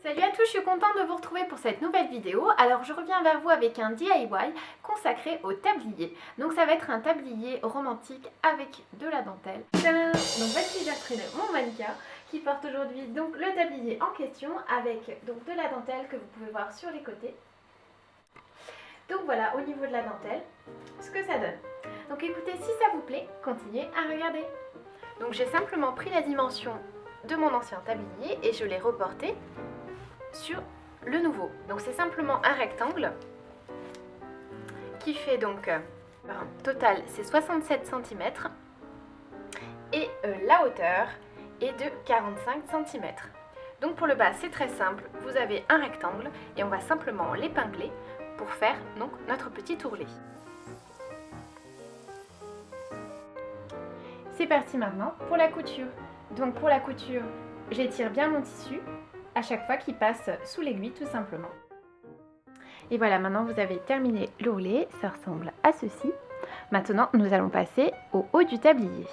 Salut à tous, je suis contente de vous retrouver pour cette nouvelle vidéo. Alors je reviens vers vous avec un DIY consacré au tablier. Donc ça va être un tablier romantique avec de la dentelle. Tadam! Donc voici, j'ai repris mon mannequin qui porte aujourd'hui donc le tablier en question avec donc de la dentelle que vous pouvez voir sur les côtés. Donc voilà, au niveau de la dentelle, ce que ça donne. Donc écoutez, si ça vous plaît, continuez à regarder. Donc j'ai simplement pris la dimension de mon ancien tablier et je l'ai reporté sur le nouveau. Donc c'est simplement un rectangle qui fait donc total c'est 67 cm et la hauteur est de 45 cm. Donc pour le bas c'est très simple, vous avez un rectangle et on va simplement l'épingler pour faire donc notre petit ourlet. C'est parti maintenant pour la couture. Donc pour la couture, j'étire bien mon tissu à chaque fois qu'il passe sous l'aiguille tout simplement. Et voilà, maintenant vous avez terminé l'ourlet, ça ressemble à ceci. Maintenant nous allons passer au haut du tablier.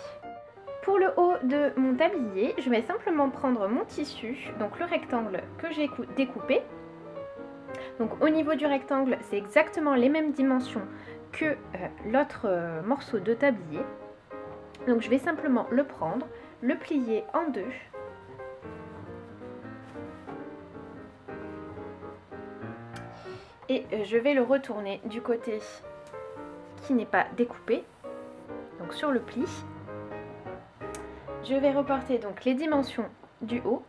Pour le haut de mon tablier, je vais simplement prendre mon tissu, donc le rectangle que j'ai découpé. Donc au niveau du rectangle, c'est exactement les mêmes dimensions que l'autre morceau de tablier. Donc je vais simplement le prendre, le plier en deux. Et je vais le retourner du côté qui n'est pas découpé, donc sur le pli. Je vais reporter donc les dimensions du haut.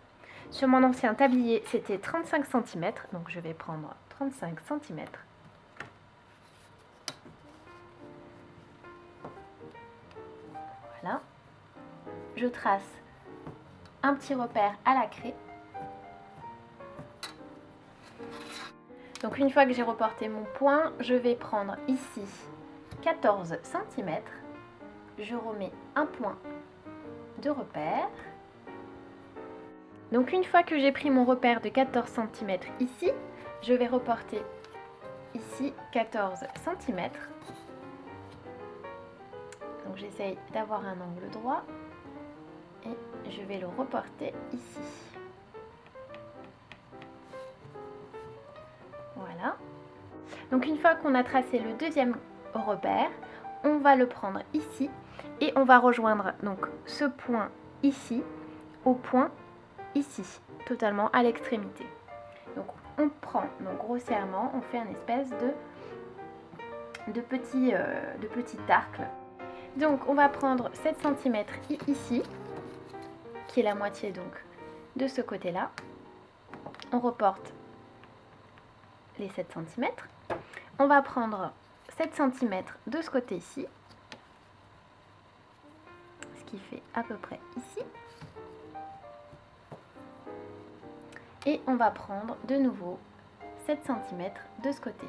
Sur mon ancien tablier, c'était 35 cm, donc je vais prendre 35 cm. Voilà. Je trace un petit repère à la craie. Donc une fois que j'ai reporté mon point, je vais prendre ici 14 cm. Je remets un point de repère. Donc une fois que j'ai pris mon repère de 14 cm ici, je vais reporter ici 14 cm. Donc j'essaye d'avoir un angle droit et je vais le reporter ici. Voilà. Donc une fois qu'on a tracé le deuxième repère, on va le prendre ici et on va rejoindre donc ce point ici au point ici, totalement à l'extrémité. Donc on prend donc grossièrement, on fait un espèce de petit arc. Donc on va prendre 7 cm ici, qui est la moitié donc de ce côté-là. On reporte les 7 cm. On va prendre 7 cm de ce côté-ci, ce qui fait à peu près ici. Et on va prendre de nouveau 7 cm de ce côté.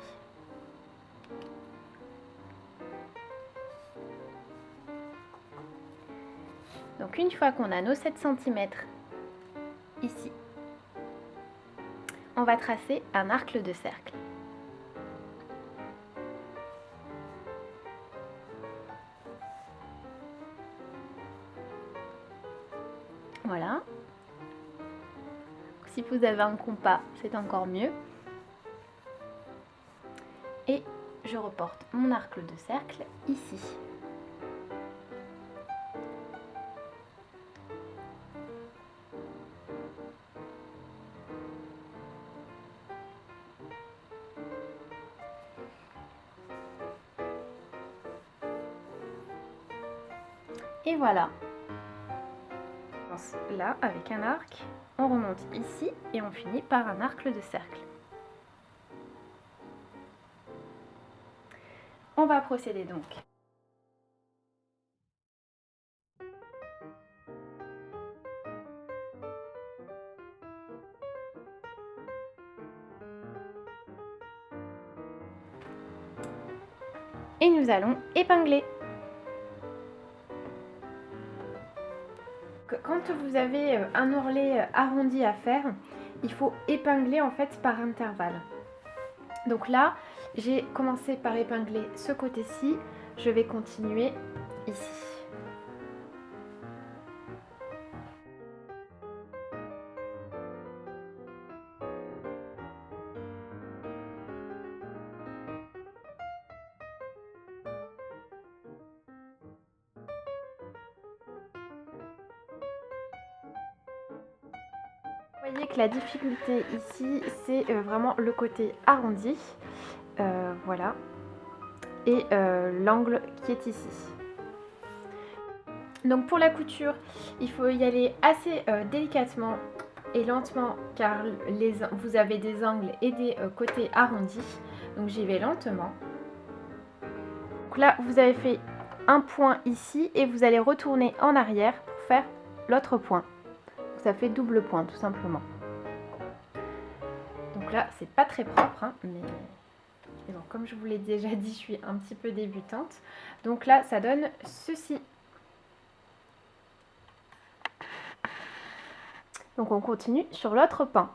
Donc une fois qu'on a nos 7 cm ici, on va tracer un arc de cercle. Voilà. Si vous avez un compas, c'est encore mieux. Et je reporte mon arc de cercle ici. Et voilà. Là, avec un arc, on remonte ici et on finit par un arc de cercle. On va procéder donc. Et nous allons épingler. Quand vous avez un ourlet arrondi à faire, il faut épingler en fait par intervalle. Donc là, j'ai commencé par épingler ce côté-ci, je vais continuer ici. Vous voyez que la difficulté ici, c'est vraiment le côté arrondi, voilà, et l'angle qui est ici. Donc pour la couture, il faut y aller assez délicatement et lentement car vous avez des angles et des côtés arrondis. Donc j'y vais lentement. Donc là, vous avez fait un point ici et vous allez retourner en arrière pour faire l'autre point. Donc ça fait double point tout simplement. Donc là, c'est pas très propre, hein, mais bon, comme je vous l'ai déjà dit, je suis un petit peu débutante. Donc là, ça donne ceci. Donc on continue sur l'autre pan.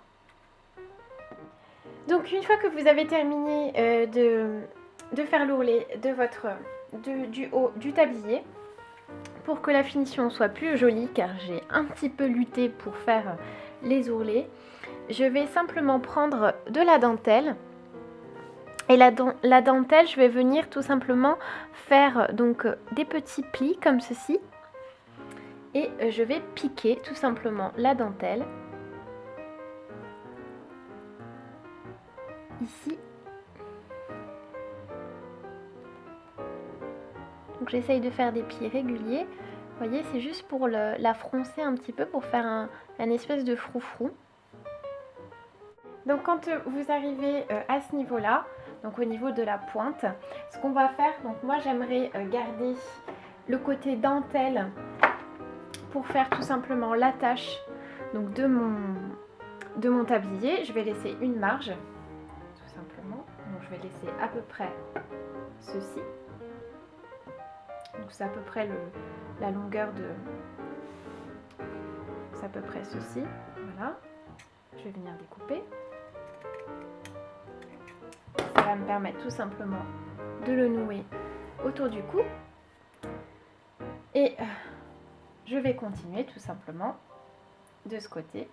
Donc une fois que vous avez terminé de faire l'ourlet du haut du tablier, pour que la finition soit plus jolie, car j'ai un petit peu lutté pour faire les ourlets, je vais simplement prendre de la dentelle. Et la dentelle, je vais venir tout simplement faire donc des petits plis comme ceci. Et je vais piquer tout simplement la dentelle ici. Donc j'essaye de faire des plis réguliers. Vous voyez, c'est juste pour la froncer un petit peu, pour faire un espèce de froufrou. Donc quand vous arrivez à ce niveau-là, donc au niveau de la pointe, ce qu'on va faire, donc moi j'aimerais garder le côté dentelle pour faire tout simplement l'attache donc de mon tablier. Je vais laisser une marge tout simplement, donc je vais laisser à peu près ceci, donc c'est à peu près la longueur c'est à peu près ceci, voilà. Je vais venir découper, ça va me permettre tout simplement de le nouer autour du cou et je vais continuer tout simplement de ce côté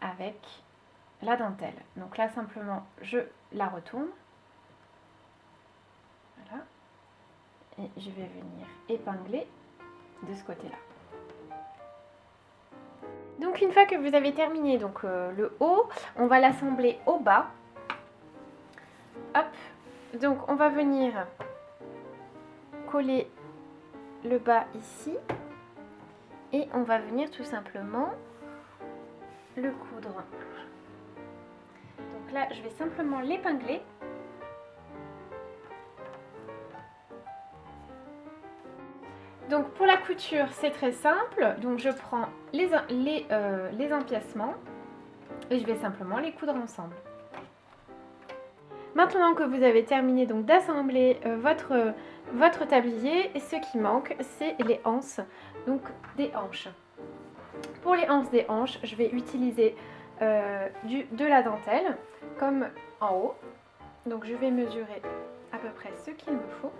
avec la dentelle. Donc là simplement je la retourne. Voilà. Et je vais venir épingler de ce côté-là. Donc une fois que vous avez terminé donc, le haut, on va l'assembler au bas. Hop. Donc on va venir coller le bas ici. Et on va venir tout simplement le coudre. Donc là, je vais simplement l'épingler. Donc pour la couture, c'est très simple. Donc je prends les empiècements et je vais simplement les coudre ensemble. Maintenant que vous avez terminé donc d'assembler votre tablier, ce qui manque, c'est les anses, donc des hanches. Pour les anses des hanches, je vais utiliser de la dentelle, comme en haut. Donc je vais mesurer à peu près ce qu'il me faut.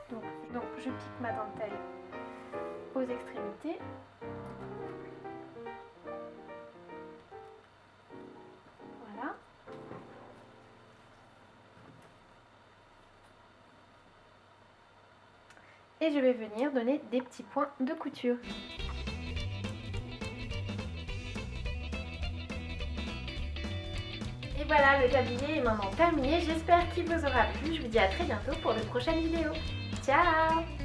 Donc je pique ma dentelle aux extrémités. Voilà. Et je vais venir donner des petits points de couture. Et voilà, le tablier est maintenant terminé. J'espère qu'il vous aura plu. Je vous dis à très bientôt pour de prochaines vidéos. Ciao!